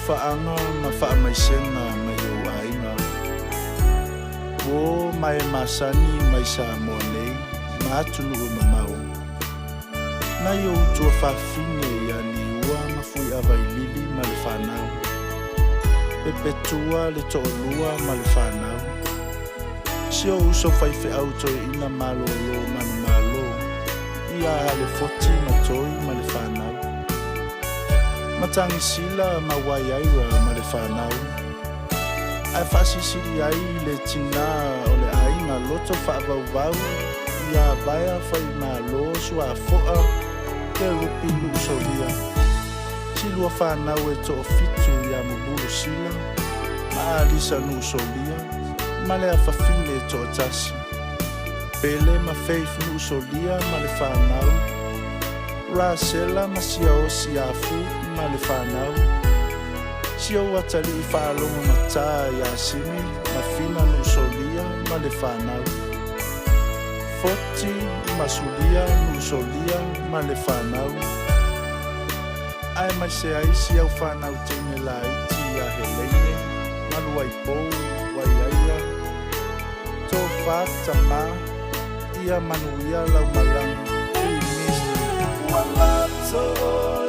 Fa'anga ma fa'amaisenga mai o ainga o mai masani mai sa monei ma tunu o mamau na yo tua fafine ya ni ua mafui availili ma le whanau pepetua le to'olua ma le whanau sio uso faife auto ina malolo manu malo ia le foti matoi ma le whanau matangi sila mawai aira ma le whanau ai fasisiri ai le tina o le ainga loto whaavau ia vaia whai malo sua foa ke rupi nuusolia silua whanau e to fitu ia mubulu sila ma alisa nuusolia ma le awhawhine to tasi pele ma feif nuusolia ma le whanau Rasela masia o siafu ma le whanau Sio watali I whaalonga mata ya simi ma fina nuusolia ma le whanau Foti masulia nuusolia ma le whanau Ai mai se aisi au whanau tene la iti a heleine Maluai pou wai aia Tō whata ma ia manuia lau malanga Walato